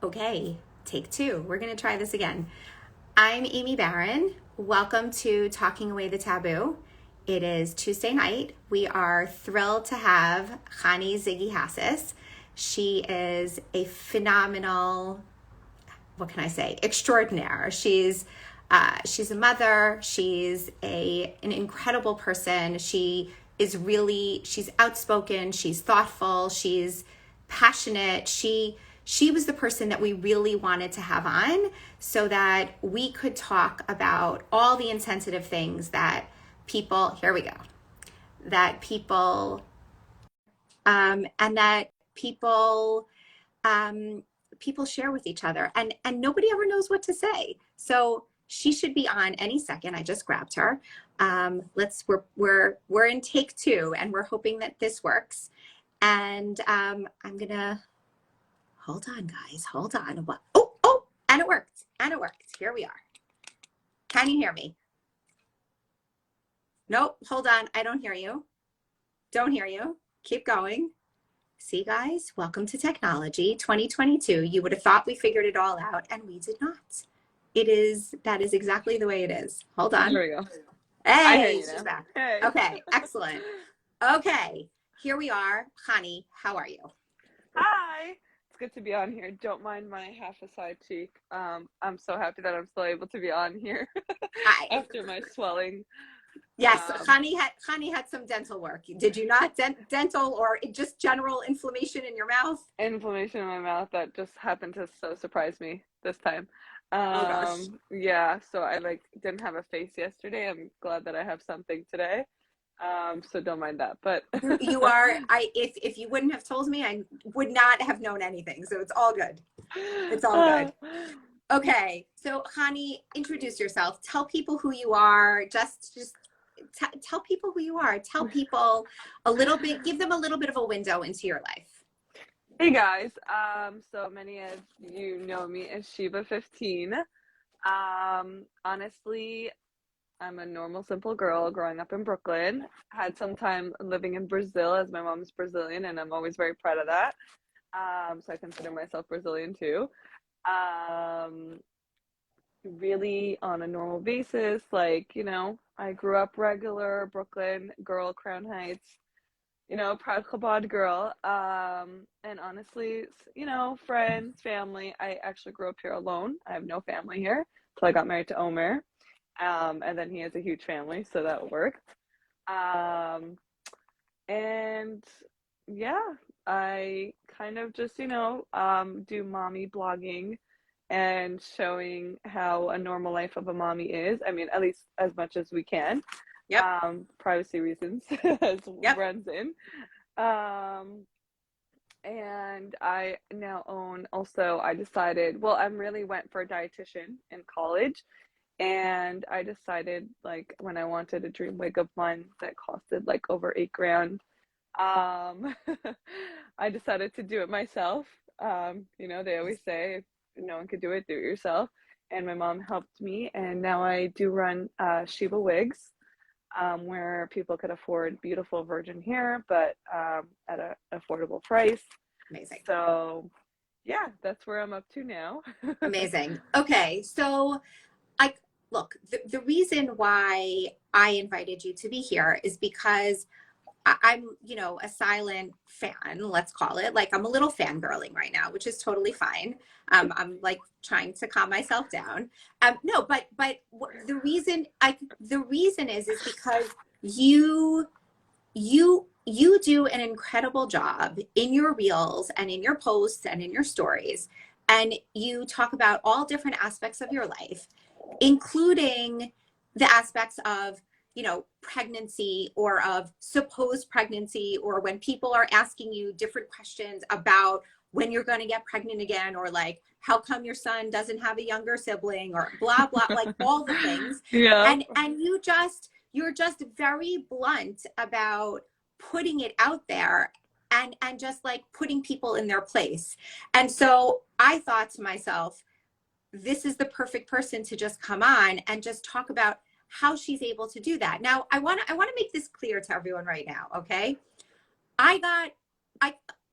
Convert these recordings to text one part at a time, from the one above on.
Okay, take two. We're going to try this again. I'm Amy Barron. Welcome to Talking Away the Taboo. It is Tuesday night. We are thrilled to have Chani Ziggy-Hasis. She is a phenomenal, what can I say, extraordinaire. She's a mother. She's an incredible person. She's outspoken. She's thoughtful. She's passionate. She was the person that we really wanted to have on so that we could talk about all the insensitive things that people, here we go, that people, and that people share with each other, and nobody ever knows what to say. So she should be on any second. I just grabbed her. We're in take two, and we're hoping that this works. And I'm gonna hold on, guys. Hold on. Oh, and it worked. And it worked. Here we are. Can you hear me? Nope. Hold on. I don't hear you. Don't hear you. Keep going. See, guys, welcome to technology 2022. You would have thought we figured it all out, and we did not. That is exactly the way it is. Hold on. There we go. Hey, she's back. Hey. Okay, excellent. Okay, here we are. Chani, how are you? Hi. It's good to be on here. Don't mind my half a side cheek. I'm so happy that I'm still able to be on here after my swelling. Yes, Chani had some dental work. Did you not? Dental or just general inflammation in your mouth? Inflammation in my mouth that just happened to so surprise me this time. Oh gosh. Yeah, so I didn't have a face yesterday. I'm glad that I have something today. So don't mind that. But if you wouldn't have told me, I would not have known anything. So it's all good. It's all good. Okay, so Chani, introduce yourself. Tell people who you are. Tell people who you are. Tell people a little bit. Give them a little bit of a window into your life. Hey guys. So many of you know me as Shiva 15. Honestly, I'm a normal, simple girl growing up in Brooklyn. Had some time living in Brazil as my mom's Brazilian, and I'm always very proud of that. So I consider myself Brazilian too. Really on a normal basis, I grew up regular Brooklyn girl, Crown Heights, proud Chabad girl. And honestly, friends, family. I actually grew up here alone. I have no family here till I got married to Omer. And then he has a huge family, so that worked. And yeah, I kind of just, do mommy blogging and showing how a normal life of a mommy is. I mean, at least as much as we can. Yep. Privacy reasons runs in. And I now own also, I decided, I really went for a dietitian in college. And I decided, when I wanted a dream wig of mine that costed over $8,000, I decided to do it myself. They always say if no one could do it, do it yourself. And my mom helped me, and now I do run Shiva wigs, where people could afford beautiful virgin hair, but at an affordable price. Amazing. So, yeah, that's where I'm up to now. Amazing. Okay, so look, the reason why I invited you to be here is because I'm, a silent fan, let's call it. I'm a little fangirling right now, which is totally fine. I'm trying to calm myself down. No, but the reason is because you do an incredible job in your reels and in your posts and in your stories. And you talk about all different aspects of your life, including the aspects of, pregnancy or of supposed pregnancy, or when people are asking you different questions about when you're going to get pregnant again, or how come your son doesn't have a younger sibling, or blah, blah, all the things. Yeah. And you're just very blunt about putting it out there and just putting people in their place. And so I thought to myself, this is the perfect person to just come on and just talk about how she's able to do that. Now, I want to make this clear to everyone right now, okay?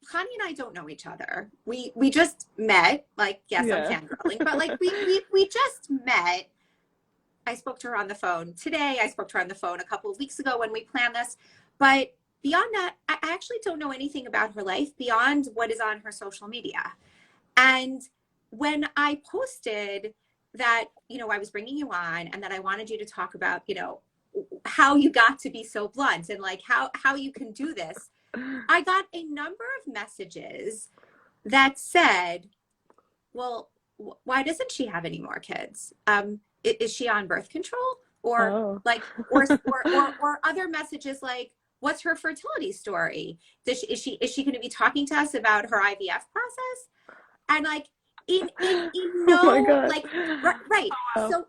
Connie and I don't know each other. We just met. Like, yes, I'm Yeah. fangirling, but like we just met. I spoke to her on the phone today. I spoke to her on the phone a couple of weeks ago when we planned this. But beyond that, I actually don't know anything about her life beyond what is on her social media. And when I posted that, I was bringing you on and that I wanted you to talk about, how you got to be so blunt and like how you can do this, I got a number of messages that said, well, why doesn't she have any more kids? Is she on birth control? Or Oh. like, or other messages like, what's her fertility story? Is she going to be talking to us about her IVF process? And like, in Oh my no, God. like, right. Wow.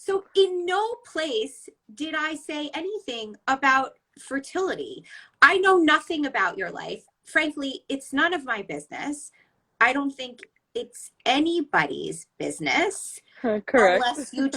So in no place did I say anything about fertility. I know nothing about your life. Frankly, it's none of my business. I don't think it's anybody's business Correct. unless you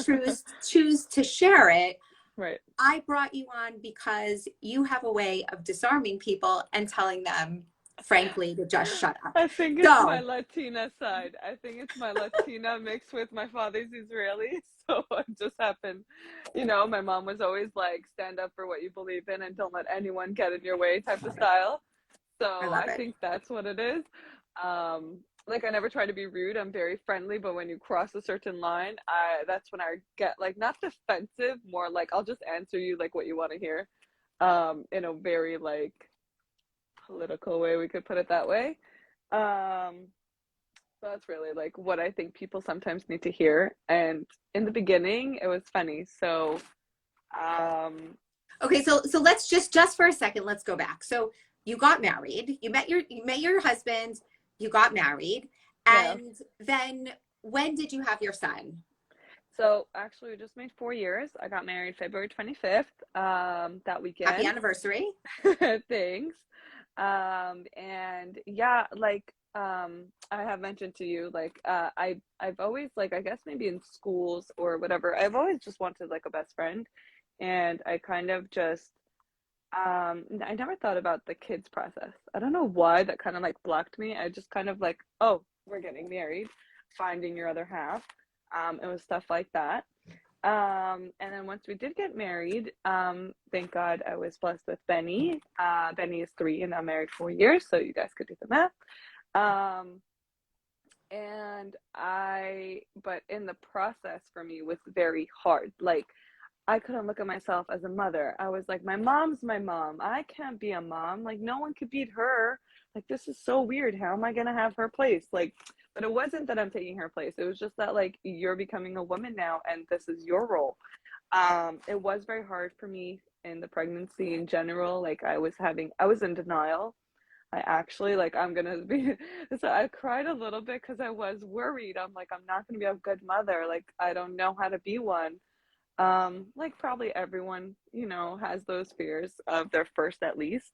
choose to share it. Right. I brought you on because you have a way of disarming people and telling them, frankly, to just shut up. I think it's my So Latina side. I think it's my Latina mixed with my father's Israeli. So it just happened. My mom was always like, stand up for what you believe in and don't let anyone get in your way type of style. So I love I it. think that's what it is. Like I never try to be rude. I'm very friendly, but when you cross a certain line, that's when I get like not defensive, more like I'll just answer you like what you want to hear. In a very like political way, we could put it that way. Um, so that's really like what I think people sometimes need to hear. And in the beginning, it was funny. So, um, Okay, so let's just for a second, let's go back. So you got married, you met your husband, you got married, yeah. and then when did you have your son? So actually, we just made 4 years. I got married February 25th, that Happy weekend. anniversary. Thanks. And yeah, like I have mentioned to you, like I've always like I guess maybe in schools or whatever, I've always just wanted like a best friend, and I kind of just I never thought about the kids process. I don't know why that kind of like blocked me. I just kind of like, oh, we're getting married, finding your other half. It was stuff like that. And then once we did get married, thank God I was blessed with Benny. Benny is 3 and I'm married 4 years, so you guys could do the math. Um, but in the process for me was very hard. Like I couldn't look at myself as a mother. I was like, my mom's my mom. I can't be a mom. Like no one could beat her. Like this is so weird. How am I gonna have her place? Like, but it wasn't that I'm taking her place. It was just that like you're becoming a woman now and this is your role. It was very hard for me in the pregnancy in general. Like I was in denial. I actually like I'm gonna be so I cried a little bit because I was worried. I'm like, I'm not gonna be a good mother. Like I don't know how to be one. Like probably everyone, has those fears of their first at least,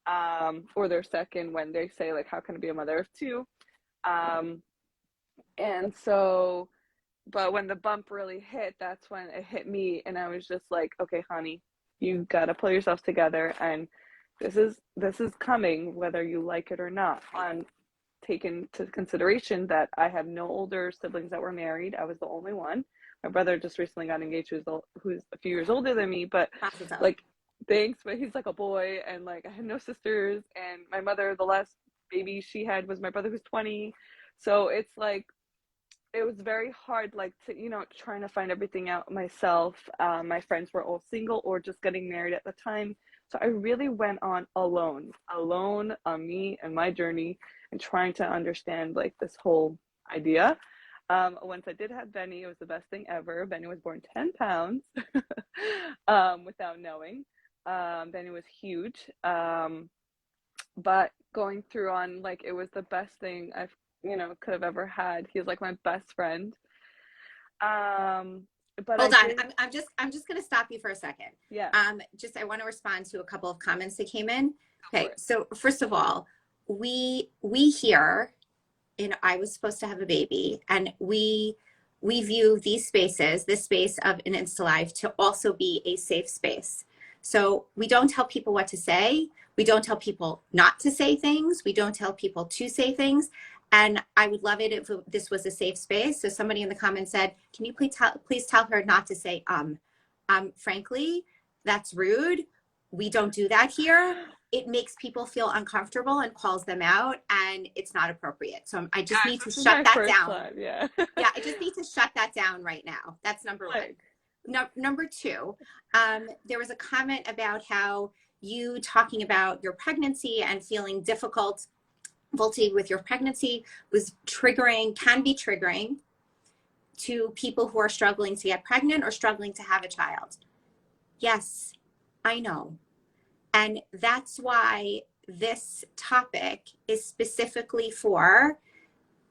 or their second when they say like, how can I be a mother of two? Um, and so, but when the bump really hit, that's when it hit me, and I was just like, okay, honey, you gotta pull yourself together, and this is coming whether you like it or not. On take into consideration that I have no older siblings that were married. I was the only one. My brother just recently got engaged, who's a few years older than me, but Process up. like, thanks, but he's like a boy, and like I had no sisters, and my mother, the last baby she had was my brother who's 20, so it's like it was very hard, like to trying to find everything out myself. My friends were all single or just getting married at the time, so I really went on alone on me and my journey and trying to understand like this whole idea. Once I did have Benny, it was the best thing ever. Benny was born 10 pounds without knowing. Benny was huge. But going through on like it was the best thing I've could have ever had. He's like my best friend. Um, but I Hold on. did, I'm just gonna stop you for a second. yeah, Just I want to respond to a couple of comments that came in. go for Okay, it. so first of all, we here I was supposed to have a baby, and we view these spaces, this space of an Insta Live, to also be a safe space. So we don't tell people what to say. We don't tell people not to say things. We don't tell people to say things. And I would love it if this was a safe space. So somebody in the comments said, can you please tell her not to say, frankly, that's rude. We don't do that here. It makes people feel uncomfortable and calls them out, and it's not appropriate. So I just Guys, need to this is shut my that first down. time. Yeah. Yeah, I just need to shut that down right now. That's number one. Like, No, number two, there was a comment about how you talking about your pregnancy and feeling difficulty with your pregnancy was triggering, can be triggering to people who are struggling to get pregnant or struggling to have a child. Yes, I know. And that's why this topic is specifically for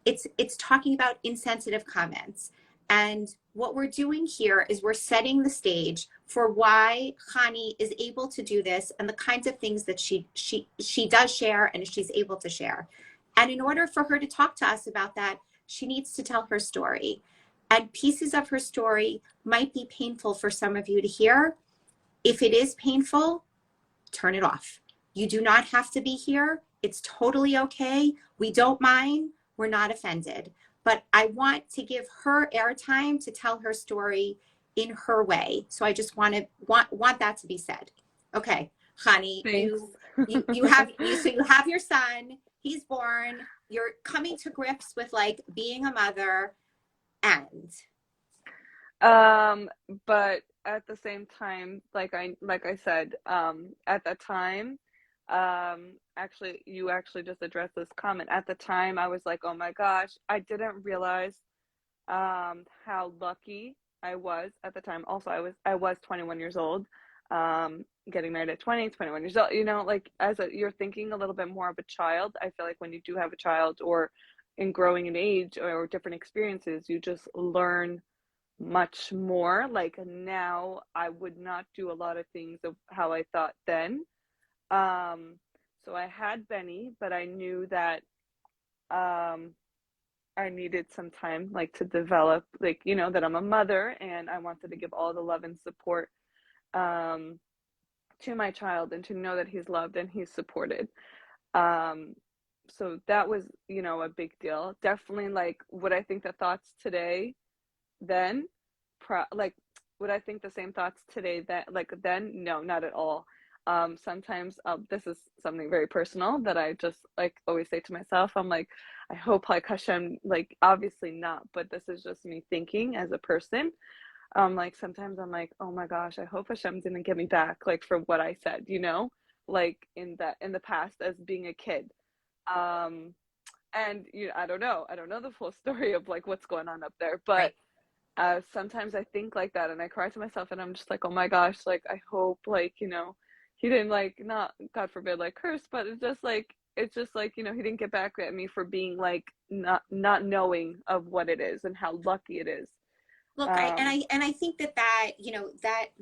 it's talking about insensitive comments. And what we're doing here is we're setting the stage for why Chani is able to do this and the kinds of things that she does share and she's able to share. And in order for her to talk to us about that, she needs to tell her story. And pieces of her story might be painful for some of you to hear. If it is painful, turn it off. You do not have to be here. It's totally okay. We don't mind. We're not offended. But I want to give her airtime to tell her story in her way. So I just want that to be said. Okay, honey, thanks. you have you have your son. He's born. You're coming to grips with like being a mother, and Um, but at the same time, like I said, at the time, actually you actually just addressed this comment. At the time I was like, oh my gosh, I didn't realize how lucky I was at the time. Also, I was 21 years old, getting married at 20, 21 years old. You know, like you're thinking a little bit more of a child. I feel like when you do have a child or in growing in age or different experiences, you just learn much more. Like now, I would not do a lot of things of how I thought then. Um, so I had Benny, but I knew that um, I needed some time, like to develop, like that I'm a mother, and I wanted to give all the love and support um, to my child, and to know that he's loved and he's supported. Um, so that was, a big deal. Definitely, like, would I think the thoughts today then like would I think the same thoughts today that like then? No, not at all. Sometimes this is something very personal that I just like always say to myself. I'm like, I hope like Hashem, like obviously not, but this is just me thinking as a person. Like sometimes I'm like, oh my gosh, I hope Hashem didn't get me back like for what I said, like in the past as being a kid. Um, and I don't know the full story of like what's going on up there, but right. sometimes I think like that and I cry to myself and I'm just like, oh my gosh, like I hope like, he didn't like not God forbid like curse, but it's just like, he didn't get back at me for being like not knowing of what it is and how lucky it is. Look, Um I think that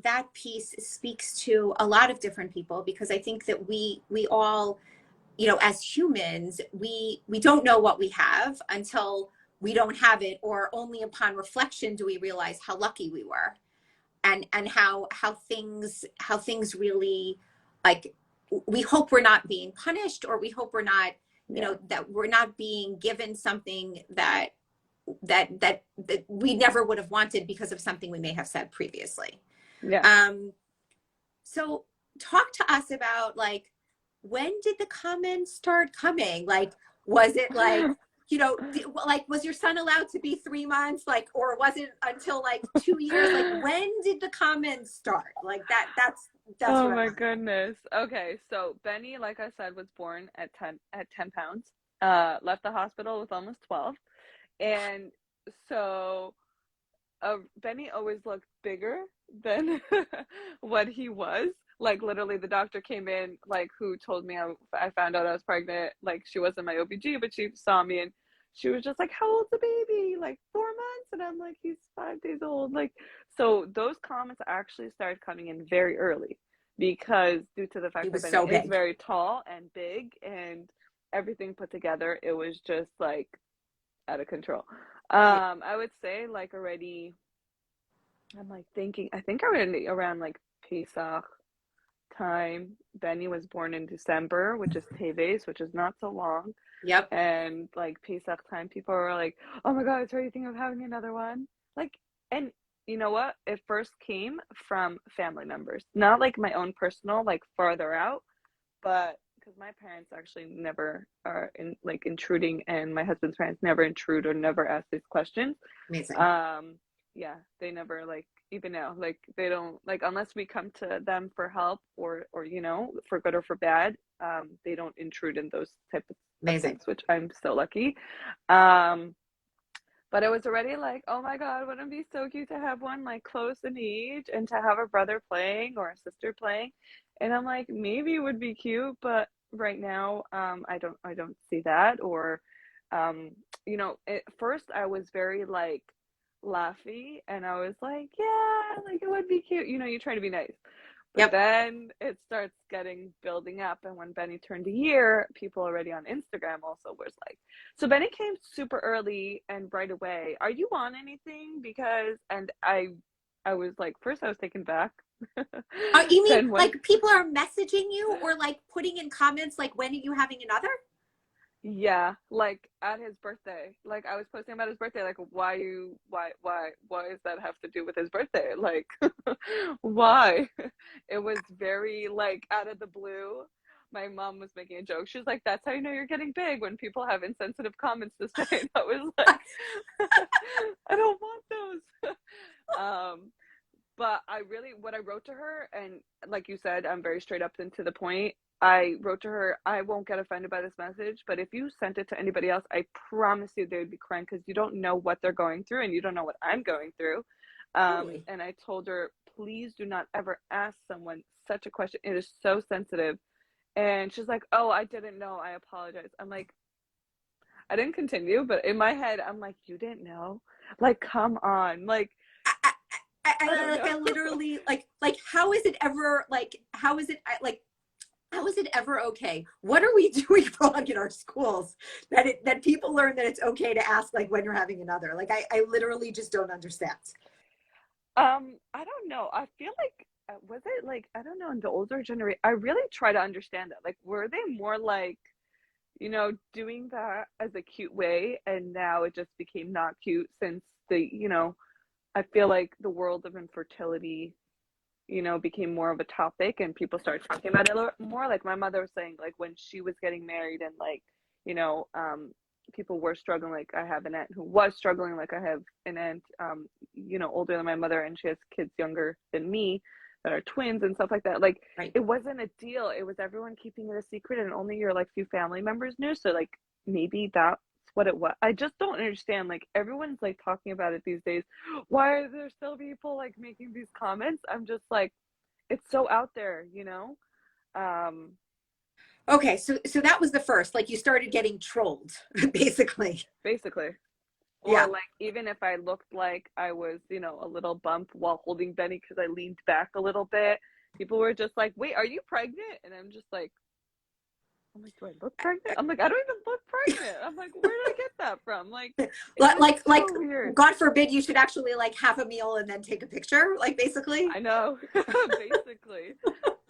that piece speaks to a lot of different people because I think that we all, as humans, we don't know what we have until we don't have it, or only upon reflection do we realize how lucky we were, and how things really, like, we hope we're not being punished, or we hope we're not, yeah. that we're not being given something that we never would have wanted because of something we may have said previously. Yeah. Um, so talk to us about, like, when did the comments start coming? Like, was it like, like, was your son allowed to be 3 months? Like, or was it until like 2 years? Like, when did the comments start? Like that's Oh what I my want to know. goodness. Okay, so Benny, like I said, was born at 10 pounds. Left the hospital with almost 12. And so Benny always looked bigger than what he was. Like literally, the doctor came in, like who told me I found out I was pregnant. Like she wasn't my OBG, but she saw me and she was just like, "How old's the baby?" Like 4 months, and I'm like, "He's 5 days old." Like so, those comments actually started coming in very early because due to the He fact that was Benny so is big. very tall and big and everything put together, it was just like out of control. Yeah. I would say like already, I'm like thinking, I think already around like Pesach, time. Benny was born in December, which is Teves, which is not so long. Yep. And like Pesach time, people were like, "Oh my God, so are you thinking of having another one?" Like, and you know what? It first came from family members, not like my own personal, like farther out, but because my parents actually never are in like intruding, and my husband's parents never intrude or never ask these questions. Amazing. Um, yeah, they never like even now, like they don't like unless we come to them for help or for good or for bad. They don't intrude in those type of Amazing. things, which I'm so lucky. Um, but it was already like, oh my God, wouldn't it be so cute to have one like close in age and to have a brother playing or a sister playing? And I'm like, maybe it would be cute, but right now, I don't see that. Or, um, at first I was very like laughy, and I was like, yeah, like it would be cute. You try to be nice. But Yep. then it starts getting building up, and when Benny turned a year, people already on Instagram also was like, so Benny came super early and right away. Are you on anything? Because and I was like, first I was taken back. You mean Then when like people are messaging you or like putting in comments like when are you having another? yeah, like at his birthday. Like I was posting about his birthday, like why does that have to do with his birthday? Like why? It was very like out of the blue. My mom was making a joke. She was like, "That's how you know you're getting big when people have insensitive comments to say." And I was like, "I don't want those." um, but what I wrote to her, and like you said, I'm very straight up and to the point. I wrote to her, I won't get offended by this message, but if you sent it to anybody else, I promise you they would be crying because you don't know what they're going through and you don't know what I'm going through. Totally. And I told her, please do not ever ask someone such a question. It is so sensitive. And she's like, oh, I didn't know. I apologize. I'm like, I didn't continue, but in my head, I'm like, you didn't know? Like, come on. Like, I, I don't like know. I literally like how is it ever like how is it like how is it ever okay? What are we doing wrong in our schools that people learn that it's okay to ask like when you're having another? Like I literally just don't understand. I don't know. I feel like was it like I don't know in the older generation. I really try to understand that. Like, were they more like doing that as a cute way, and now it just became not cute since I feel like the world of infertility, became more of a topic and people started talking about it a lot more. Like my mother was saying, like when she was getting married and like, you know, um, people were struggling. Like I have an aunt who was struggling. Like I have an aunt, older than my mother, and she has kids younger than me that are twins and stuff like that. Like Right. it wasn't a deal. It was everyone keeping it a secret, and only your like few family members knew. So like maybe that's what it was. I just don't understand. Like everyone's like talking about it these days. Why are there still people like making these comments? I'm just like, it's so out there, you know? Um, Okay, so that was the first. Like you started getting trolled, basically. Basically. Or Yeah. like even if I looked like I was, a little bump while holding Benny because I leaned back a little bit, people were just like, "Wait, are you pregnant?" And I'm like, "Do I look pregnant?" I'm like, "I don't even look pregnant." I'm like, "Where did I get that from?" Like, it's just Like so weird. God forbid you should actually like have a meal and then take a picture, like basically. I know, basically.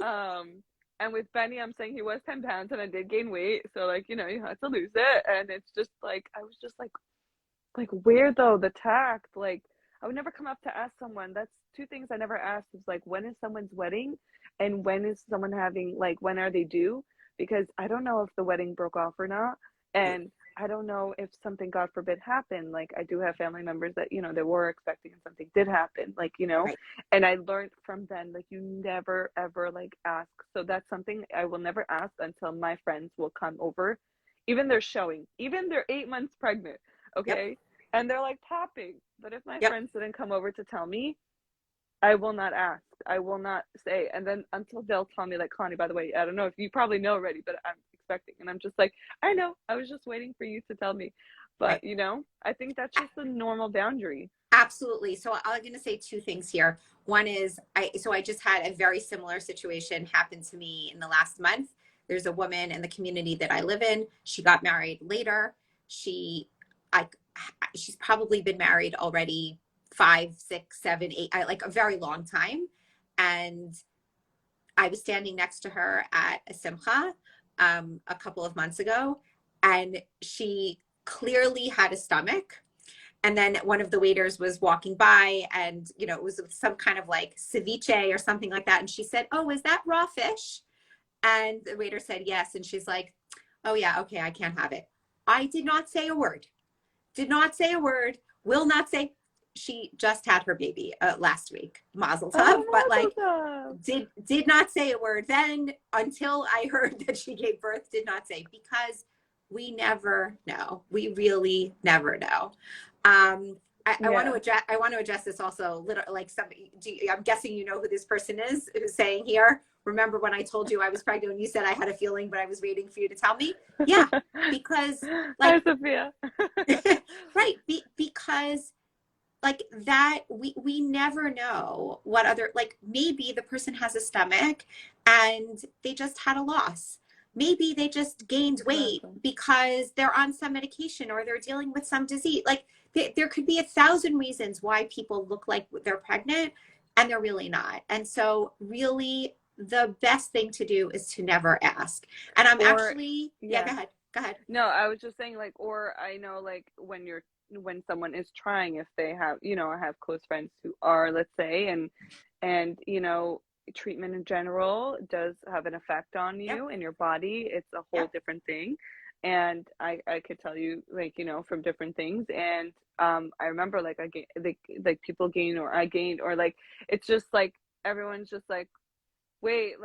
Um, and with Benny, I'm saying he was 10 pounds and I did gain weight. So, like, you had to lose it. And it's just like, I was just like, where though, the tact? Like, I would never come up to ask someone. That's two things I never asked is like, when is someone's wedding? And when is someone having, like, when are they due? Because I don't know if the wedding broke off or not. Right. And I don't know if something, God forbid, happened. Like, I do have family members that, they were expecting and something did happen. Like, Right. and I learned from then, like, you never, ever, like, ask. So that's something I will never ask until my friends will come over. Even they're 8 months pregnant, Yep. okay? And they're like popping. But if my Yep. friends didn't come over to tell me, I will not ask. I will not say. And then until they'll tell me, like, Connie, by the way, I don't know if you probably know already, but I'm expecting. And I'm just like, I know. I was just waiting for you to tell me. But, Right. I think that's just a normal boundary. Absolutely. So I'm going to say two things here. One is I just had a very similar situation happen to me in the last month. There's a woman in the community that I live in. She got married later. She I she's probably been married already 5, 6, 7, 8, like a very long time. And I was standing next to her at a simcha a couple of months ago, and she clearly had a stomach. And then one of the waiters was walking by, and it was some kind of like ceviche or something like that. And she said, "Oh, is that raw fish?" And the waiter said, "Yes." And she's like, "Oh yeah, okay, I can't have it." I did not say a word. Did not say a word. Will not say. She just had her baby last week, Mazel Tov, but Oh, like Mazel did not say a word then until I heard that she gave birth. Did not say, because we never know. We really never know. I want to yeah. address. I want to address this also. Like somebody, I'm guessing you know who this person is who's saying here. Remember when I told you I was pregnant and you said I had a feeling, but I was waiting for you to tell me? Yeah, because Hi, like, Sophia. right, because like that we never know what other, like maybe the person has a stomach and they just had a loss. Maybe they just gained weight Exactly. because they're on some medication or they're dealing with some disease. Like there could be 1,000 reasons why people look like they're pregnant and they're really not. And so really the best thing to do is to never ask. And I'm Or, actually, yeah, yeah. go ahead. No, I was just saying, like, or I know, like, when someone is trying, if they have, I have close friends who are, let's say, and treatment in general does have an effect on Yep, you and your body. It's a whole yep, different thing. And I could tell you, like, from different things. And I remember, like, I gain, like people gain, or I gained, or like, it's just like everyone's just like, wait,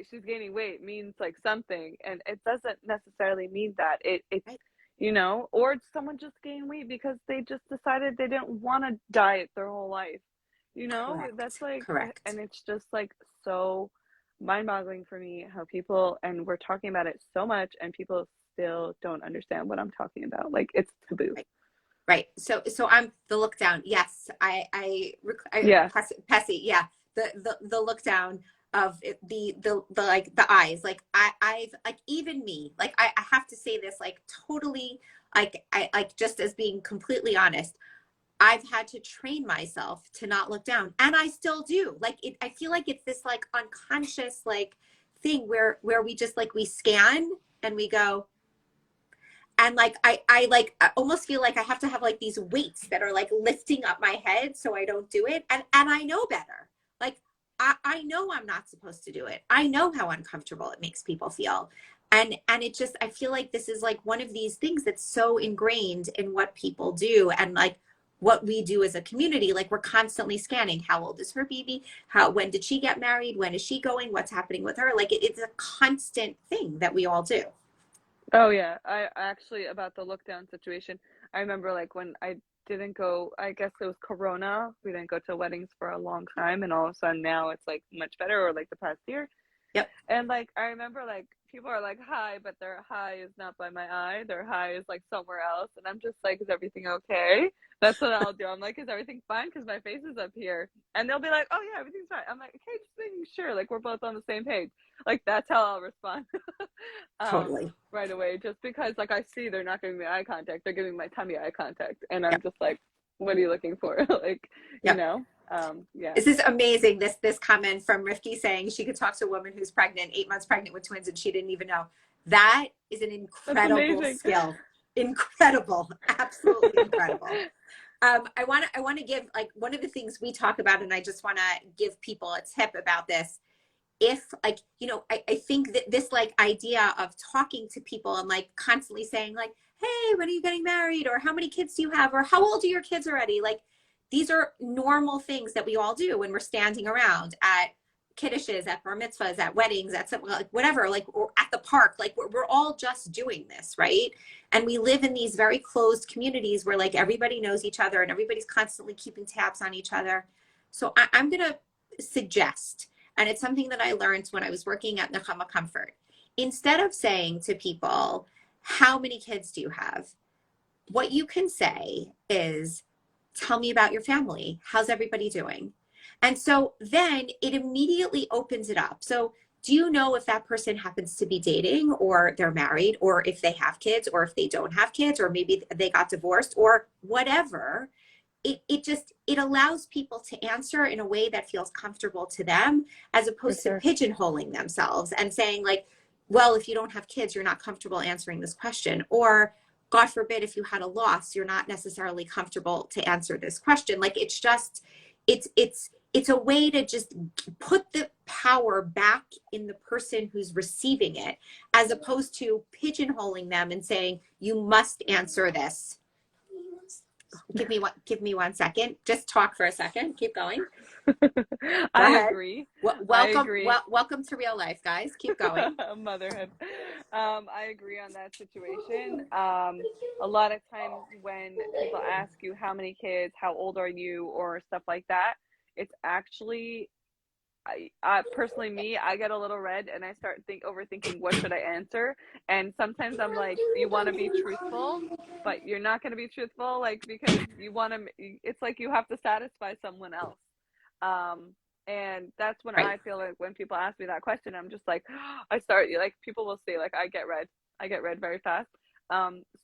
she's gaining weight means like something, and it doesn't necessarily mean that. It's, right, or someone just gained weight because they just decided they didn't want to diet their whole life. That's correct, like, correct. and it's just like so mind-boggling for me how people, and we're talking about it so much, and people still don't understand what I'm talking about. Like, it's taboo. Right. Right. So I'm the look down. Yes, I Yeah. Pessy. Yeah, the look down of it, the like the eyes. Like I've like, even me. Like I have to say this, like totally, like I like, just as being completely honest. I've had to train myself to not look down, and I still do. Like I feel like it's this like unconscious like thing where we just like we scan and we go, and like I like I almost feel like I have to have like these weights that are like lifting up my head so I don't do it. And I know better. Like I know I'm not supposed to do it. I know how uncomfortable it makes people feel. And it just, I feel like this is like one of these things that's so ingrained in what people do, and like what we do as a community. Like we're constantly scanning, how old is her baby, how, when did she get married, when is she going, what's happening with her. Like it's a constant thing that we all do. Oh yeah, I actually, about the look down situation, I remember like when I didn't go, I guess it was Corona. We didn't go to weddings for a long time, and all of a sudden now it's like much better, or like the past year. Yep. And like I remember like people are like hi, but their hi is not by my eye. Their hi is like somewhere else, and I'm just like, is everything okay? That's what I'll do. I'm like, is everything fine? Because my face is up here, and they'll be like, oh yeah, everything's fine. I'm like, okay, just making sure, like we're both on the same page. Like that's how I'll respond. Totally. Right away, just because like I see they're not giving me eye contact, they're giving my tummy eye contact, and I'm Yep. just like, what are you looking for? Like, you Yep. know, yeah, This is amazing. This comment from Rifki saying she could talk to a woman who's pregnant, 8 months pregnant with twins, and she didn't even know. That is an that's incredible amazing. skill. Incredible. Absolutely incredible. I want to give, like, one of the things we talk about, and I just want to give people a tip about this. If like, I think that this like idea of talking to people and like constantly saying like, hey, when are you getting married, or how many kids do you have, or how old are your kids already, like these are normal things that we all do when we're standing around at kiddishes, at bar mitzvahs, at weddings, at some, like whatever, like, or at the park. Like we're all just doing this, right? And we live in these very closed communities where like everybody knows each other and everybody's constantly keeping tabs on each other. So I'm gonna suggest, and it's something that I learned when I was working at Nechama Comfort. Instead of saying to people, how many kids do you have? What you can say is, tell me about your family. How's everybody doing? And so then it immediately opens it up. So do you know if that person happens to be dating, or they're married, or if they have kids, or if they don't have kids, or maybe they got divorced, or whatever? it allows people to answer in a way that feels comfortable to them, as For opposed to sure. pigeonholing themselves and saying like, well, if you don't have kids, you're not comfortable answering this question. Or God forbid, if you had a loss, you're not necessarily comfortable to answer this question. Like, it's just, it's a way to just put the power back in the person who's receiving it, as opposed to pigeonholing them and saying, you must answer this. Give me 1 second. Just talk for a second. Keep going. Go I ahead. agree. I Welcome, agree. welcome to real life, guys. Keep going. Motherhood. I agree on that situation. A lot of times when people ask you how many kids, how old are you, or stuff like that, it's actually, I personally, me, I get a little red and I start overthinking what should I answer. And sometimes I'm like, you want to be truthful, but you're not going to be truthful, like, because you want to. It's like you have to satisfy someone else. Um, and that's when Right. I feel like when people ask me that question, I'm just like, I start like people will say like I get red very fast.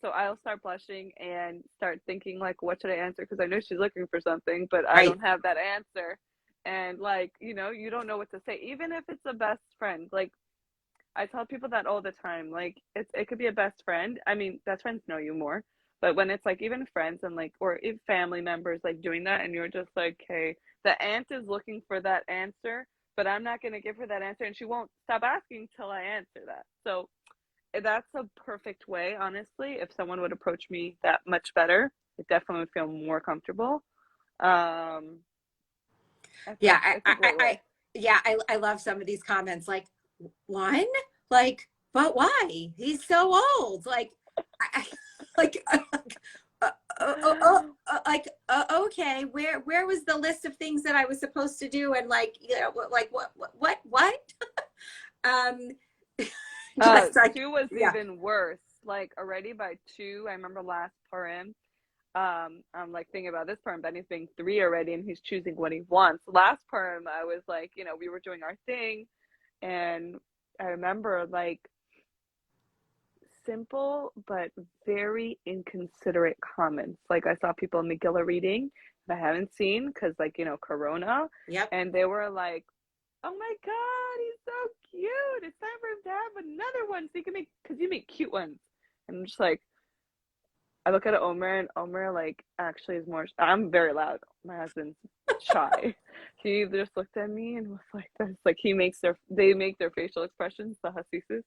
So I'll start blushing and start thinking like, what should I answer? Because I know she's looking for something, but I Right. don't have that answer. And like, you don't know what to say, even if it's a best friend. Like I tell people that all the time. Like it could be a best friend. I mean, best friends know you more. But when it's like even friends and like or if family members like doing that and you're just like, hey, the aunt is looking for that answer, but I'm not gonna give her that answer and she won't stop asking till I answer that. So that's a perfect way, honestly. If someone would approach me that much better, it definitely would feel more comfortable. Um, Yeah. it's a great way. Yeah, I love some of these comments. Like, one, like, but why? He's so old. Like, like, okay, where was the list of things that I was supposed to do? And like, like what? Um, just like, Two was yeah. even worse. Like already by two, I remember last Purim. I'm like thinking about this Purim, then he's being three already, and he's choosing what he wants. Last Purim, I was like, we were doing our thing, and I remember like simple but very inconsiderate comments. Like I saw people in Megillah reading that I haven't seen because like Corona, Yep. and they were like, "Oh my God, he's so cute! It's time for him to have another one so you can make because you make cute ones." And I'm just like, I look at Omer, and Omer like actually is more. I'm very loud. My husband's shy. He just looked at me and was like this. Like they make their facial expressions, the Hasisis,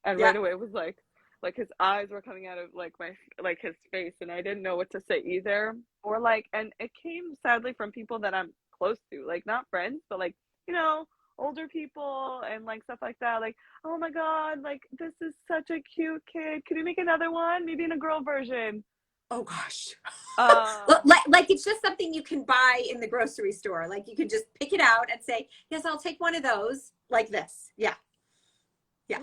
and Yeah. right away it was like his eyes were coming out of like like his face, and I didn't know what to say either. Or like, and it came sadly from people that I'm close to, like not friends, but like you know older people and like stuff like that. Like, oh my God, like this is such a cute kid. Can you make another one? Maybe in a girl version. Oh gosh. Well, Uh, like it's just something you can buy in the grocery store. Like you can just pick it out and say, yes, I'll take one of those like this. Yeah. Yeah.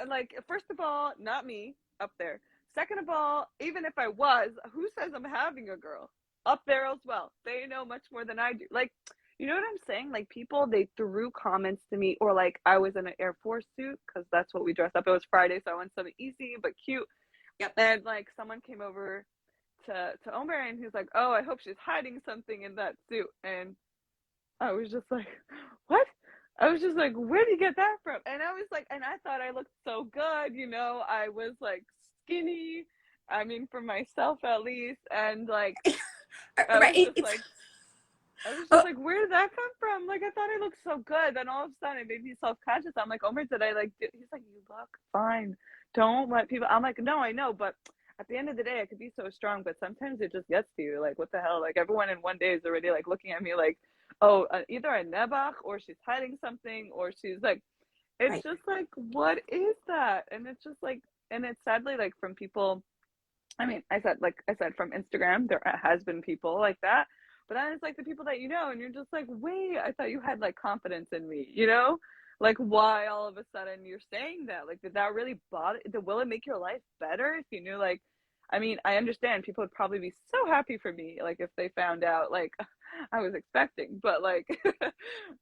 like first of all, not me up there. Second of all, even if I was, who says I'm having a girl up there as well? They know much more than I do. Like, you know what I'm saying? Like people, they threw comments to me, or like I was in an Air Force suit because that's what we dressed up. It was Friday, so I went something easy but cute. Yep. And like someone came over to Omer and he's like, "Oh, I hope she's hiding something in that suit." And I was just like, what? I was just like, where did you get that from? And I was like, and I thought I looked so good, I was like skinny. I mean, for myself at least. And like, I Right. was just It's like, I was just oh, like, where did that come from? Like, I thought I looked so good. Then all of a sudden it made me self conscious. I'm like, Omer, did I like, he's like, you look fine. Don't let people, I'm like, no, I know. But at the end of the day, I could be so strong, but sometimes it just gets to you. Like, what the hell? Like, everyone in one day is already like looking at me like, oh, either a Nebach or she's hiding something or she's like, it's right. just like, what is that? And it's just like, and it's sadly like from people. I mean, like I said, from Instagram, there has been people like that. But then it's like the people that and you're just like, wait, I thought you had like confidence in me, Like, why all of a sudden you're saying that? Like, did that really bother? Will it make your life better if you knew, like, I mean, I understand people would probably be so happy for me, like, if they found out, like, I was expecting, but like,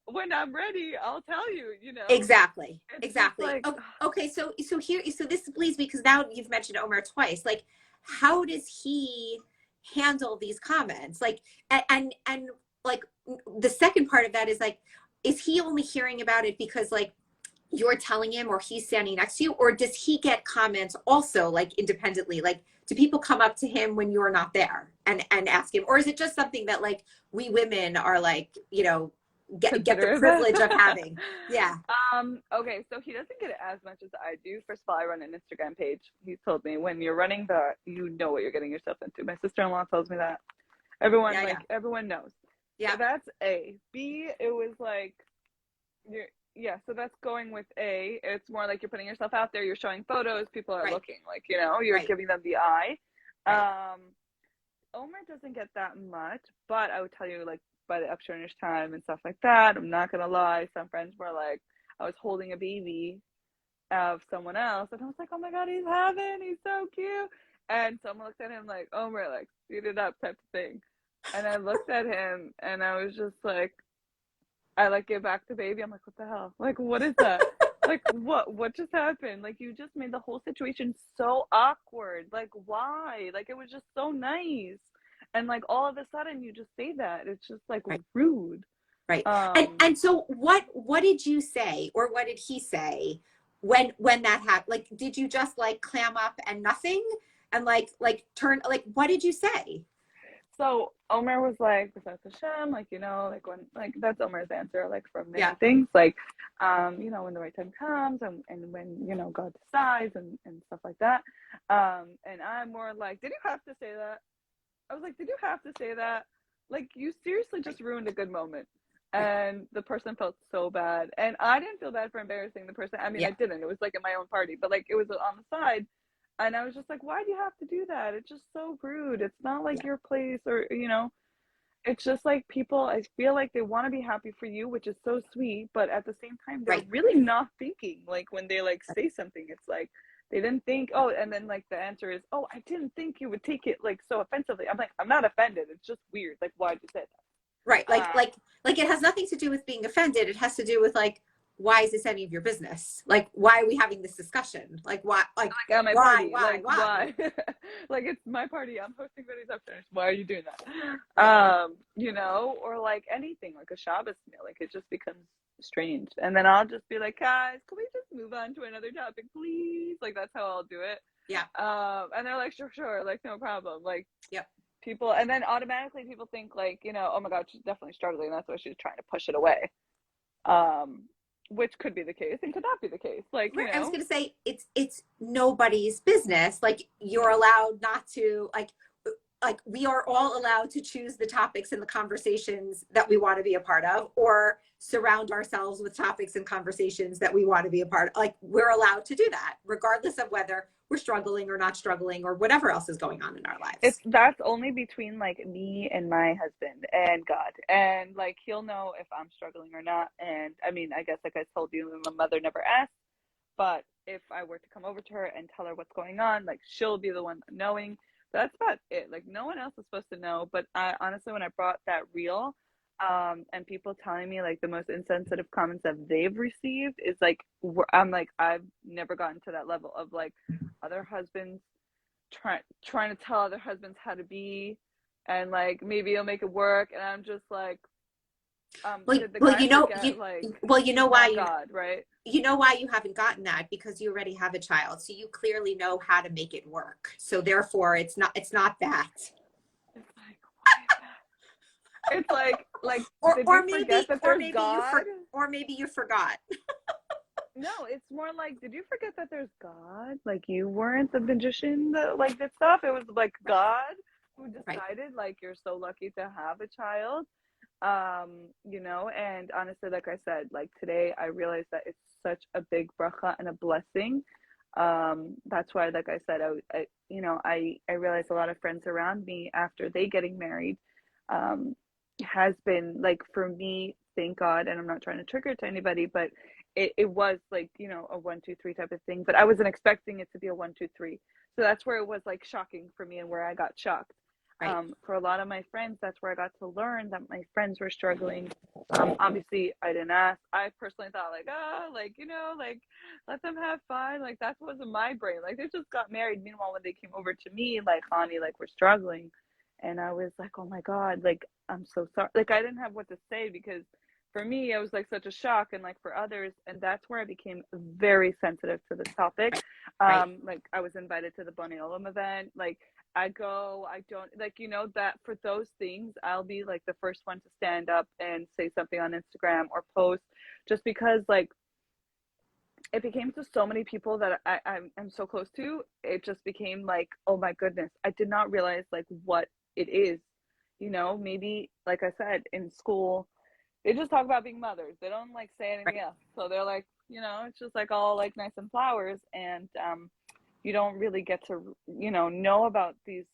when I'm ready, I'll tell you. Exactly. It's just Exactly. like, Oh, okay. So this leads me because now you've mentioned Omar twice. Like, how does he handle these comments? Like, and like the second part of that is like, is he only hearing about it because like you're telling him or he's standing next to you, or does he get comments also like independently? Like, do people come up to him when you're not there and ask him, or is it just something that like we women are like, you know, get the Consider privilege of that. having? Yeah. Okay, so he doesn't get it as much as I do. First of all, I run an Instagram page. He told me when you're running that, you know what you're getting yourself into. My sister-in-law tells me that. Everyone, Yeah, yeah, like, everyone knows. yeah. So that's A. B, it was like, you're, yeah, so that's going with A. It's more like you're putting yourself out there, you're showing photos, people are Right, looking, like, you know, you're right, giving them the eye. right. Um, Omar doesn't get that much, but I would tell you, like, by the upturner's time and stuff like that, I'm not gonna lie, some friends were like, I was holding a baby of someone else, and I was like, oh my god, he's so cute. And someone looked at him like, Omar, like, speed it up type of thing. And I looked at him and I was just like, I like give back the baby. I'm like, what the hell? Like, what is that? Like, what just happened? Like, you just made the whole situation so awkward. Like, why? Like, it was just so nice. And like all of a sudden you just say that. It's just like Right. rude. Right. Um, And so what did you say or what did he say when that happened? Like did you just like clam up and nothing and like turn like what did you say? So Omer was like, B'ezras Hashem, like, you know, like when, like, that's Omer's answer, like, for many Yeah. things, like, you know, when the right time comes and when, you know, God decides and stuff like that. And I'm more like, did you have to say that? I was like, did you have to say that? Like, you seriously Right. just ruined a good moment. Right. And the person felt so bad. And I didn't feel bad for embarrassing the person. I mean, Yeah. I didn't. It was like in my own party, but like it was on the side. And I was just like, why do you have to do that? It's just so rude. It's not like Yeah. your place, or, you know, it's just like people, I feel like they want to be happy for you, which is so sweet, but at the same time, they're Right. really not thinking. Like when they like say something, it's like they didn't think, oh, and then like the answer is, oh, I didn't think you would take it like so offensively. I'm like, I'm not offended. It's just weird. Like, why'd you say Right. that? Like it has nothing to do with being offended. It has to do with like why is this any of your business? Like why are we having this discussion? Like why Like at my why party, why like why? why? Like it's my party. I'm hosting Betty's upstairs. Why are you doing that? Right. You know, or like anything, like a Shabbos meal. Like it just becomes strange, and then I'll just be like, guys, can we just move on to another topic, please? Like that's how I'll do it. Yeah. And they're like, sure, sure, like no problem. Like Yep. people, and then automatically people think like, you know, oh my god, she's definitely struggling. That's why she's trying to push it away. Um, which could be the case and could not be the case. Like, you Right. I was know, going to say it's nobody's business. Like you're allowed not to like we are all allowed to choose the topics and the conversations that we want to be a part of or surround ourselves with topics and conversations that we want to be a part of. Like we're allowed to do that regardless of whether we're struggling or not struggling or whatever else is going on in our it's lives. that's only between like me and my husband and God. And like he'll know if I'm struggling or not. And I mean, I guess like I told you, my mother never asked, but if I were to come over to her and tell her what's going on, like she'll be the one knowing. That's about it. Like no one else is supposed to know. But I honestly, when I brought that reel, and people telling me like the most insensitive comments that they've received is like, I'm like, I've never gotten to that level of like other husbands trying to tell other husbands how to be, and like maybe you'll make it work, and I'm just like, did the Well, guy forget like you know he's why not God, right? you know why you haven't gotten that because you already have a child. So you clearly know how to make it work. So therefore it's not that. It's like, what is that? It's like did you forget that there's God? Or maybe you forgot. No, it's more like, did you forget that there's God? Like you weren't the magician that like did stuff. It was like God who Right. decided like you're so lucky to have a child. You know, and honestly, like I said, like today I realized that it's such a big bracha and a blessing. That's why, like I said, I you know, I realized a lot of friends around me after they getting married, um, has been like for me, thank God, and I'm not trying to trigger it to anybody, but it was like, you know, a one, two, three type of thing, but I wasn't expecting it to be a one, two, three. So that's where it was like shocking for me and where I got shocked. Right. For a lot of my friends, that's where I got to learn that my friends were struggling. Obviously, I didn't ask. I personally thought, like, oh, like, you know, like, let them have fun. Like, that wasn't my brain. Like, they just got married. Meanwhile, when they came over to me, like, honey, like, we're struggling. And I was like, oh my God, like, I'm so sorry. Like, I didn't have what to say because for me, it was like such a shock. And like for others, and that's where I became very sensitive to this topic. Right. Right. Like, I was invited to the Bunny Olam event. Like, I go, I don't, like, that for those things, I'll be like the first one to stand up and say something on Instagram or post just because, like, it became to so many people that I'm so close to. It just became like, oh my goodness, I did not realize like what it is. Maybe like I said, in school, they just talk about being mothers. They don't like say Right. anything else. So they're like, it's just like all like nice and flowers, and you don't really get to know about these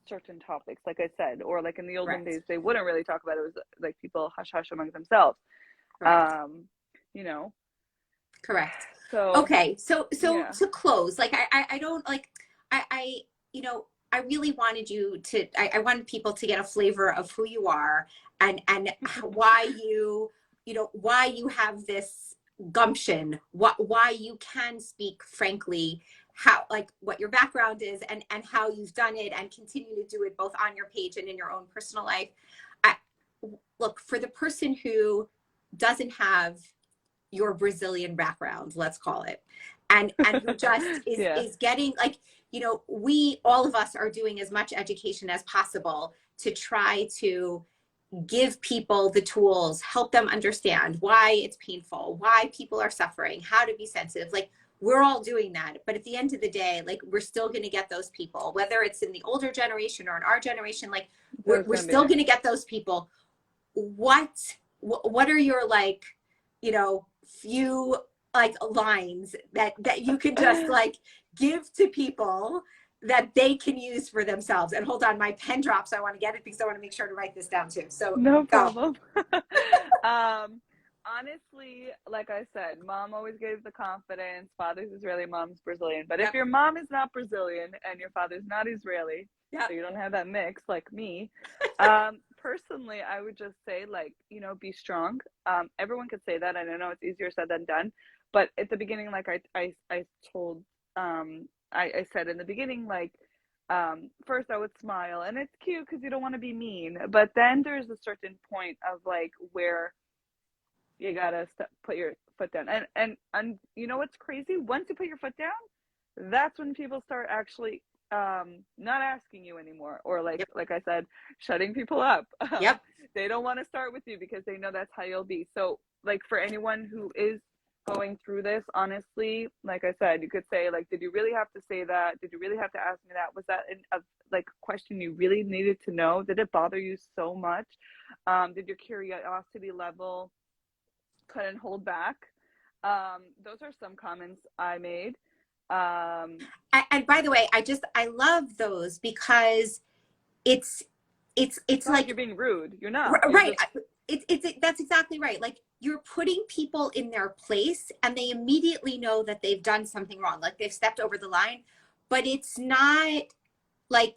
certain topics, like I said, or like in the olden Correct. days, they wouldn't really talk about it. It was like people hush hush among themselves. Correct. Um, you know, Correct. so Okay. So yeah. to close, like I don't like I I really wanted you to I wanted people to get a flavor of who you are and why why you have this gumption, why you can speak frankly, how like what your background is and how you've done it and continue to do it both on your page and in your own personal life. I look for the person who doesn't have your Brazilian background, let's call it, and who just is Yeah. is getting like, we all of us are doing as much education as possible to try to give people the tools, help them understand why it's painful, why people are suffering, how to be sensitive. Like we're all doing that, but at the end of the day, like we're still going to get those people, whether it's in the older generation or in our generation. Like There's we're gonna be still there. going to get those people. What are your like, few like lines that you can just like give to people that they can use for themselves? And hold on, my pen drops. I want to get it because I want to make sure to write this down too. So No go. problem. um, Honestly, like I said, mom always gave the confidence. Father's Israeli, mom's Brazilian. But if Yep. your mom is not Brazilian and your father's not Israeli, so Yep. you don't have that mix like me, personally, I would just say, like, be strong. Everyone could say that, and I know it's easier said than done. But at the beginning, like I told, I said in the beginning, like, first I would smile, and it's cute because you don't want to be mean, but then there's a certain point of like where you gotta put your foot down, and you know what's crazy, once you put your foot down, that's when people start actually not asking you anymore, or like Yep. like I said, shutting people up. Yep. They don't want to start with you because they know that's how you'll be. So like for anyone who is going through this, honestly, like I said, you could say like, did you really have to say that? Did you really have to ask me that? Was that a like question you really needed to know? Did it bother you so much? Did your curiosity level couldn't hold back? Those are some comments I made. And by the way, I love those because it's It's it's not like like you're being rude. You're not. You're right. just That's exactly right. Like you're putting people in their place and they immediately know that they've done something wrong, like they've stepped over the line, but it's not like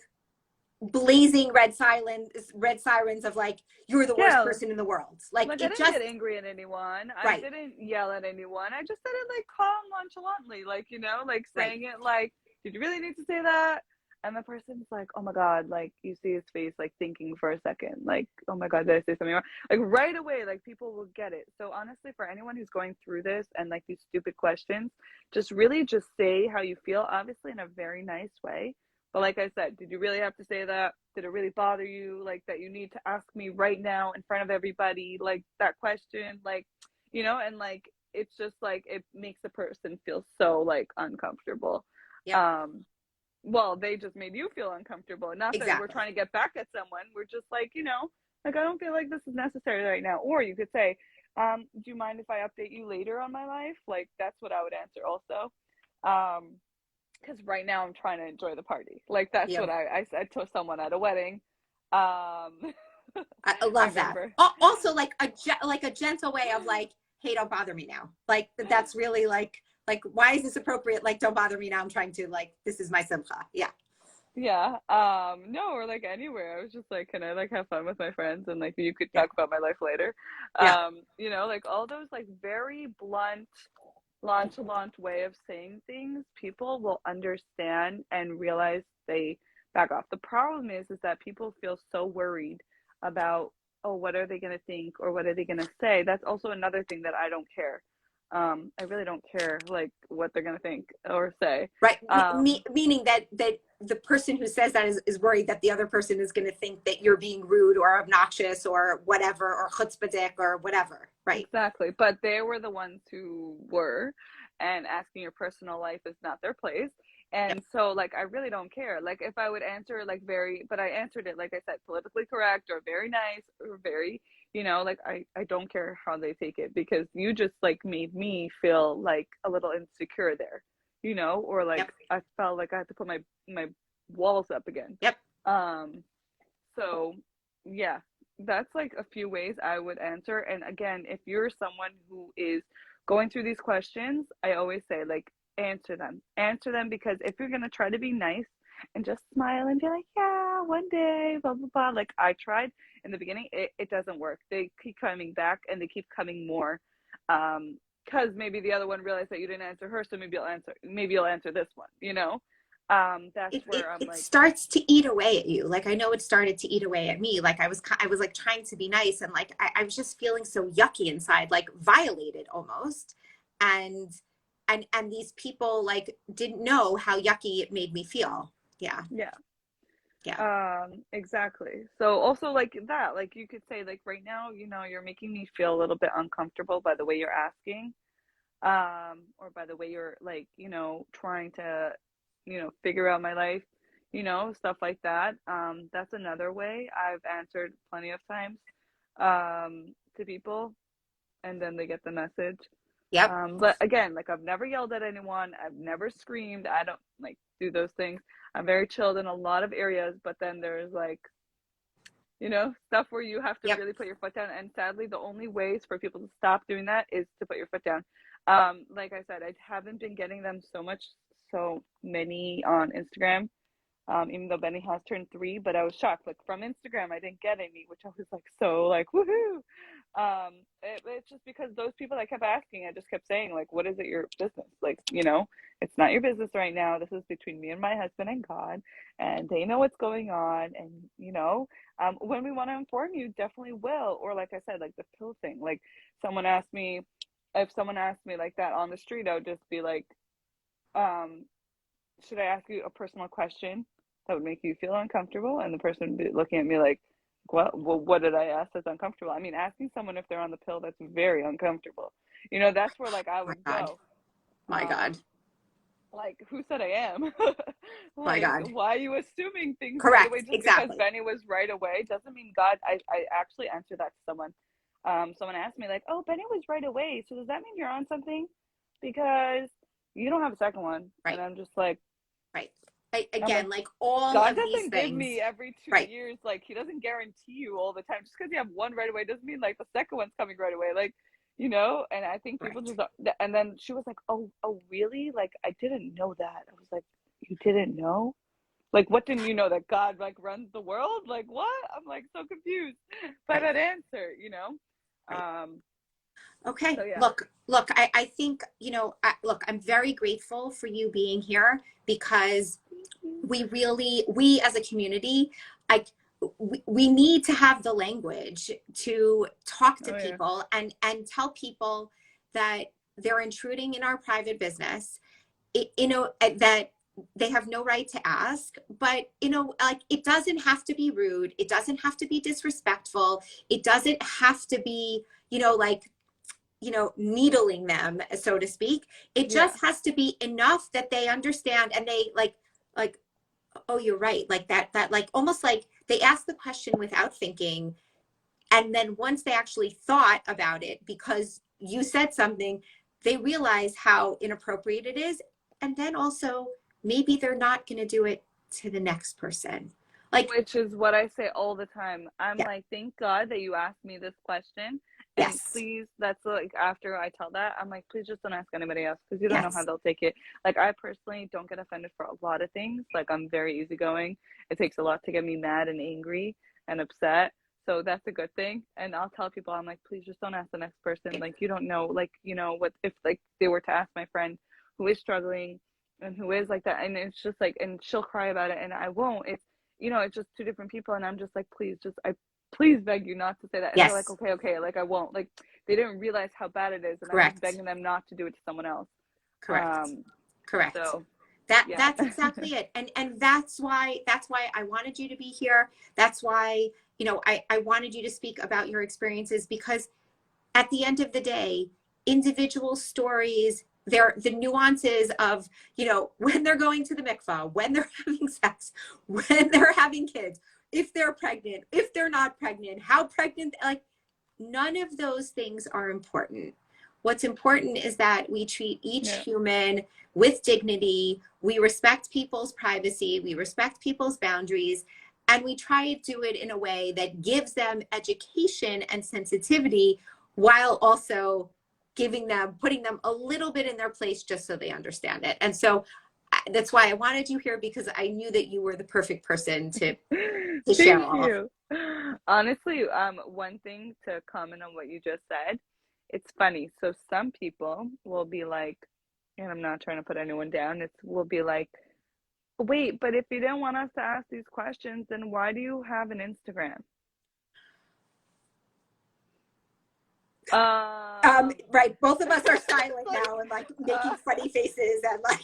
blazing red sirens of like, you're the worst yeah. person in the world. Like Like, I it didn't just, get angry at anyone. I right, didn't yell at anyone. I just said it like calm, nonchalantly, like, like right. saying it like, did you really need to say that? And the person's like, oh my God, like you see his face, like thinking for a second, like, oh my God, did I say something wrong? Like right away, like people will get it. So honestly, for anyone who's going through this and like these stupid questions, just really just say how you feel, obviously in a very nice way. But like I said, did you really have to say that? Did it really bother you? Like that you need to ask me right now in front of everybody, like that question, like, and like it's just like it makes a person feel so like uncomfortable. Yep, Um, well, they just made you feel uncomfortable. Not that we're exactly. trying to get back at someone. We're just like, like I don't feel like this is necessary right now. Or you could say, do you mind if I update you later on my life? Like that's what I would answer also. Um, because right now I'm trying to enjoy the party. Like that's Yeah, what I said to someone at a wedding. Um, I I love that. remember. Also like like a gentle way of like, hey, don't bother me now. Like that's really like, why is this appropriate? Like, don't bother me now. I'm trying to like, this is my simcha. Yeah. Yeah. No, or like anywhere. I was just like, can I like have fun with my friends and like you could Yeah. talk about my life later. Yeah. Like all those like very blunt, nonchalant way of saying things, people will understand and realize back off. The problem is that people feel so worried about, oh, what are they going to think or what are they going to say? That's also another thing that I don't care. I really don't care like what they're going to think or say. Right. Um, Meaning that the person who says that is worried that the other person is going to think that you're being rude or obnoxious or whatever, or chutzpahdik or whatever. Right. exactly. But they were the ones who were, and asking your personal life is not their place. Yep. And so, like, I really don't care. Like, if I would answer, like, but I answered it, like I said, politically correct or very nice or very, like, I don't care how they take it because you just, like, made me feel, like, a little insecure there, or, Yep. like, I felt like I had to put my walls up again. Yep. Um, so, yeah, that's like a few ways I would answer. And again, if you're someone who is going through these questions, I always say, like, answer them. Answer them because if you're going to try to be nice and just smile and be like, yeah, one day, blah, blah, blah. Like I tried in the beginning, it doesn't work. They keep coming back and they keep coming more. Because maybe the other one realized that you didn't answer her, so maybe you'll answer this one. That's where I'm It like, starts to eat away at you. Like I know it started to eat away at me. Like I was like trying to be nice, and like I was just feeling so yucky inside, like violated almost. And and these people like didn't know how yucky it made me feel. Yeah. yeah. Yeah. Exactly. So also like that, like you could say like right now, you're making me feel a little bit uncomfortable by the way you're asking, or by the way you're like, trying to, figure out my life, stuff like that. That's another way I've answered plenty of times, to people, and then they get the message. Yep. But again, like I've never yelled at anyone. I've never screamed. I don't like do those things. I'm very chilled in a lot of areas, but then there's like, stuff where you have to Yep. really put your foot down. And sadly, the only ways for people to stop doing that is to put your foot down. Like I said, I haven't been getting them so many on Instagram, even though Benny has turned 3, but I was shocked. Like from Instagram, I didn't get any, which I was like so like woohoo. It's just because those people that kept asking, I just kept saying like, "What is it your business?" Like, it's not your business right now. This is between me and my husband and God, and they know what's going on. And when we want to inform you, definitely will. Or like I said, like the pill thing. Like someone asked me, if someone asked me like that on the street, I would just be like, um, "Should I ask you a personal question that would make you feel uncomfortable?" And the person would be looking at me like, what did I ask that's uncomfortable? I mean, asking someone if they're on the pill, that's very uncomfortable. That's where like I My would God. go. My God. Um, like who said I am? My Like, God. why are you assuming things right away? Correct. Just because Exactly. Benny was right away doesn't mean God. I actually answered that to someone. Someone asked me like, "Oh, Benny was right away, so does that mean you're on something? Because you don't have a second one." And Right. I'm just like, Right. I'm Again, like, like all God of these doesn't give things. me every two Right. years. Like, He doesn't guarantee you all the time. Just because you have one right away doesn't mean like the second one's coming right away. Like, And I think people Right. just. And then she was like, "Oh, really? Like, I didn't know that." I was like, "You didn't know? Like, what didn't you know that God like runs the world? Like, what?" I'm like so confused by Right. that answer. Right. Um. So Okay. yeah. Look, I think, look, I'm very grateful for you being here because we as a community, I, we need to have the language to talk to Oh yeah. people and tell people that they're intruding in our private business, that they have no right to ask, but like it doesn't have to be rude, it doesn't have to be disrespectful, it doesn't have to be like needling them, so to speak. It Yeah. just has to be enough that they understand and they like, oh, you're right. Like that like almost like they ask the question without thinking. And then once they actually thought about it because you said something, they realize how inappropriate it is. And then also maybe they're not going to do it to the next person. Like, Which is what I say all the time. I'm yeah, like, thank God that you asked me this question. And yes, please, that's like after I tell that, I'm like, please just don't ask anybody else because you don't know how yes. they'll take it. Like, I personally don't get offended for a lot of things. Like, I'm very easygoing. It takes a lot to get me mad and angry and upset. So that's a good thing. And I'll tell people, I'm like, please just don't ask the next person. Like, you don't know, like, what if like they were to ask my friend who is struggling and who is like that. And it's just like, and she'll cry about it and I won't. It's, you know, it's just two different people. And I'm just like, please, just, I please beg you not to say that. And they're like, Yes, okay, okay, like I won't. Like they didn't realize how bad it is. And I'm just correct, begging them not to do it to someone else. correct, Um, correct. so yeah. That's exactly it. And that's why I wanted you to be here. That's why, you know, I wanted you to speak about your experiences, because at the end of the day, individual stories, they're the nuances of, you know, when they're going to the mikvah, when they're having sex, when they're having kids, if they're pregnant, if they're not pregnant, how pregnant, like none of those things are important. What's important is that we treat each Yeah. human with dignity. We respect people's privacy. We respect people's boundaries. And we try to do it in a way that gives them education and sensitivity while also putting them a little bit in their place just so they understand it. And so that's why I wanted you here, because I knew that you were the perfect person to share Thank all of. you. Honestly, one thing to comment on what you just said, it's funny. So some people will be like, and I'm not trying to put anyone down, it's will be like, wait, but if you didn't want us to ask these questions, then why do you have an Instagram? Right. Both of us are silent Like, now and like uh, making funny faces and like,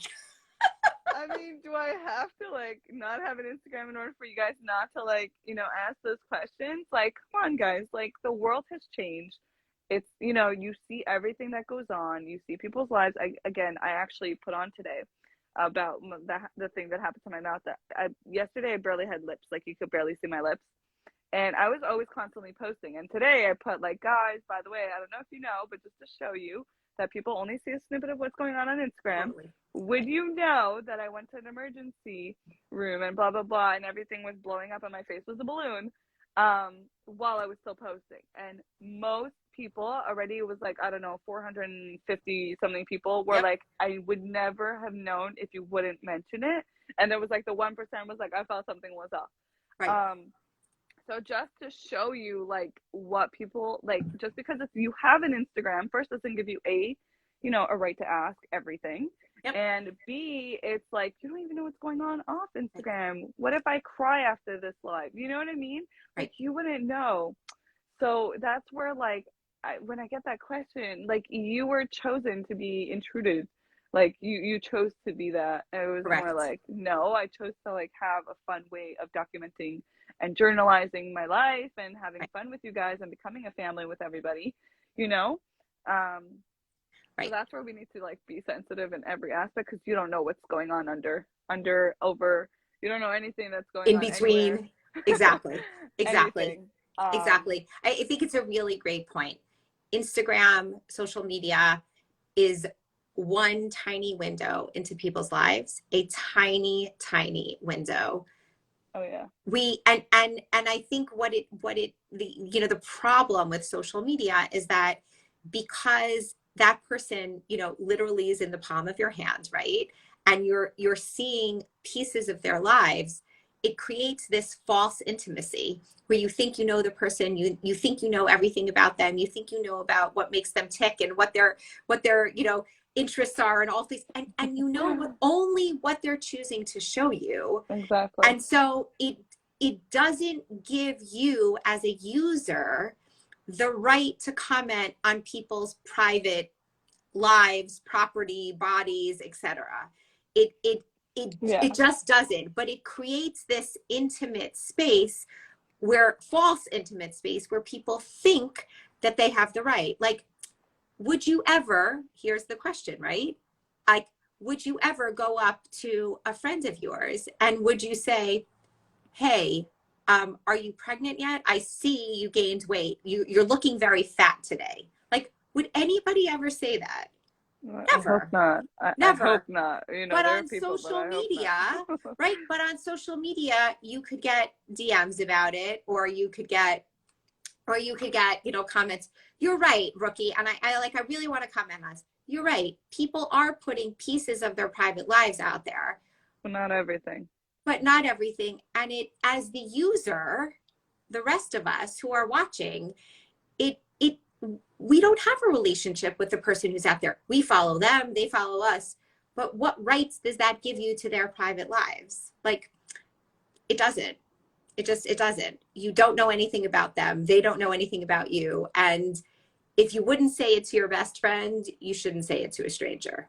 I mean, do I have to like not have an Instagram in order for you guys not to like, you know, ask those questions? Like, come on, guys. Like, the world has changed. It's, you know, you see everything that goes on. You see people's lives. I actually put on today about the thing that happened to my mouth. Yesterday I barely had lips. Like, you could barely see my lips. And I was always constantly posting. And today I put like, guys, by the way, I don't know if you know, but just to show you that people only see a snippet of what's going on Instagram. totally. Would you know that I went to an emergency room and blah blah blah, and everything was blowing up, and my face was a balloon, while I was still posting. And most people already, it was like, I don't know, 450 something people were Yep. like, I would never have known if you wouldn't mention it. And there was like the 1% was like, I felt something was off. Right. Um, so just to show you like what people like, just because if you have an Instagram, first doesn't give you a, you know, a right to ask everything. Yep. And B, it's like you don't even know what's going on off Right. Instagram. What if I cry after this live? You know what I mean? Like Right. you wouldn't know. So that's where like when I get that question, like you were chosen to be intruded. Like you chose to be that. And it was more Correct. like, no, I chose to like have a fun way of documenting and journalizing my life and having Right. fun with you guys and becoming a family with everybody, you know? Um, so Right. that's where we need to like be sensitive in every aspect because you don't know what's going on under, over. You don't know anything that's going In on anywhere. between. Exactly. Exactly. Anything. Um, Exactly. I think it's a really great point. Instagram, social media is one tiny window into people's lives, a tiny, tiny window. oh yeah. And I think the problem with social media is that because that person, you know, literally is in the palm of your hand, right? And you're seeing pieces of their lives, it creates this false intimacy where you think you know the person, you think you know everything about them, you think you know about what makes them tick and what their you know interests are and all these, and you know what, only what they're choosing to show you. Exactly. And so it doesn't give you as a user the right to comment on people's private lives, property, bodies, etc. It it Yeah. it just doesn't, but it creates this intimate space, where false intimate space, where people think that they have the right. Like, would you ever, here's the question, right? Like, would you ever go up to a friend of yours and would you say, hey, are you pregnant yet? I see you gained weight. You're looking very fat today. Like, would anybody ever say that? I hope Never, not. I hope never. not. You know, But there are on people, but social I hope not. media, right? But on social media, you could get DMs about it, or you could get, you know, comments. You're right, rookie. And I really want to comment on this. You're right. People are putting pieces of their private lives out there, But not everything. but not everything. And it, as the user, the rest of us who are watching, we don't have a relationship with the person who's out there. We follow them, they follow us. but what rights does that give you to their private lives? Like, it doesn't. It doesn't. You don't know anything about them. They don't know anything about you. And if you wouldn't say it to your best friend, you shouldn't say it to a stranger.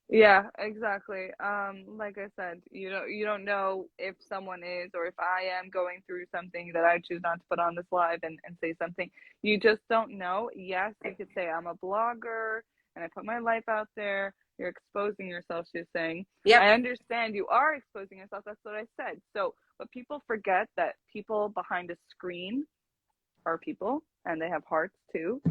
Yeah, exactly. Like I said, you don't know if someone is or if I am going through something that I choose not to put on this live and say something. You just don't know. Yes, you could say I'm a blogger and I put my life out there. You're exposing yourself, she's saying. Yep. I understand you are exposing yourself. That's what I said. So, but people forget that people behind a screen are people and they have hearts too.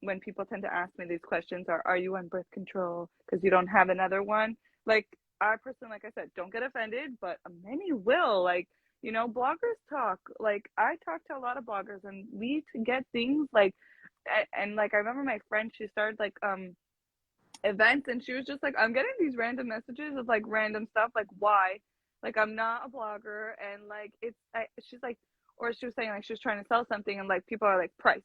When people tend to ask me these questions, are you on birth control because you don't have another one? Like, I personally, like I said, don't get offended, but many will. Like, bloggers talk. Like, I talk to a lot of bloggers, and we get things like, and like I remember my friend, she started like events, and she was just like, I'm getting these random messages of like random stuff, like why? Like, I'm not a blogger, and like she's like, or she was saying like she was trying to sell something, and like people are like price.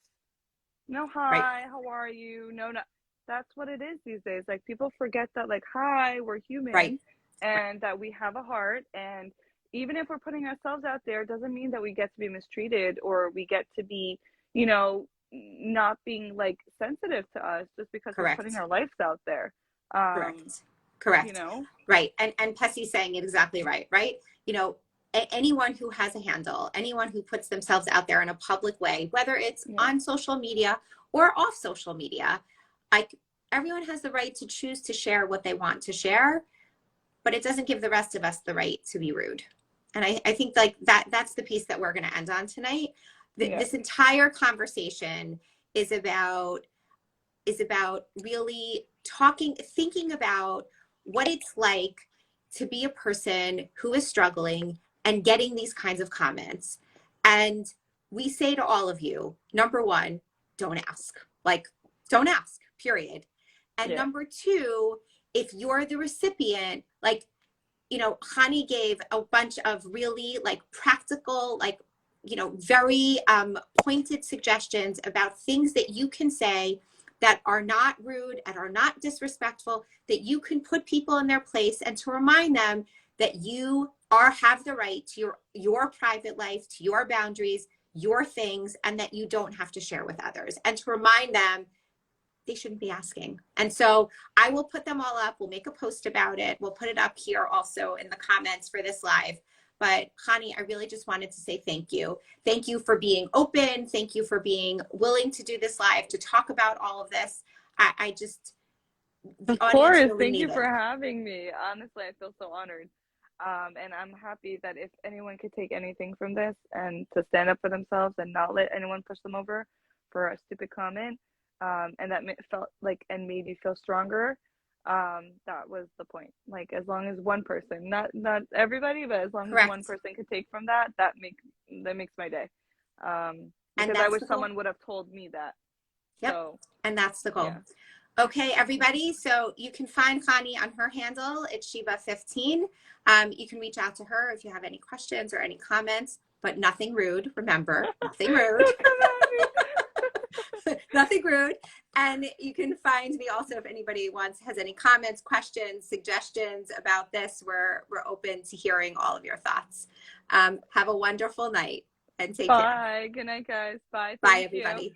No, Right. hi, how are you? No, no. That's what it is these days. Like, people forget that, like, hi, we're Right. human and that we have a heart. And even if we're putting ourselves out there, it doesn't mean that we get to be mistreated or we get to be, not being like sensitive to us just because we're putting Correct. our lives out there. Um, Correct. you Correct. know? Right. And Pessy's saying it exactly right. Right. Anyone who has a handle, anyone who puts themselves out there in a public way, whether it's Yeah. on social media or off social media, like, everyone has the right to choose to share what they want to share, but it doesn't give the rest of us the right to be rude. And I think like that's the piece that we're going to end on tonight. Yeah. This entire conversation is about really thinking about what it's like to be a person who is struggling and getting these kinds of comments. And we say to all of you, number one, don't ask. Like, don't ask, period. And Yeah. number two, if you're the recipient, like, Hani gave a bunch of really like practical, like, very pointed suggestions about things that you can say that are not rude and are not disrespectful, that you can put people in their place and to remind them that you have the right to your private life, to your boundaries, your things, and that you don't have to share with others. And to remind them they shouldn't be asking. And so I will put them all up. We'll make a post about it. We'll put it up here also in the comments for this live. But Chani, I really just wanted to say thank you. Thank you for being open. Thank you for being willing to do this live, to talk about all of this. I just, the Of audience course. really Thank you for needed. having me. Honestly, I feel so honored. And I'm happy that if anyone could take anything from this and to stand up for themselves and not let anyone push them over for a stupid comment, and that felt like and made you feel stronger, that was the point. Like, as long as one person, not everybody, but as long as one Correct. person could take from that, that makes my day. And Because I that's wish the goal. someone would have told me that. Yep. So And that's the goal. yeah. Okay, everybody. So you can find Chani on her handle. It's Shiva15. You can reach out to her if you have any questions or any comments, but nothing rude. Remember, nothing rude. Don't come at me. Nothing rude. And you can find me also if anybody has any comments, questions, suggestions about this. We're open to hearing all of your thoughts. Have a wonderful night and take care. Bye. Good night, guys. Bye. Bye, Thank you. everybody.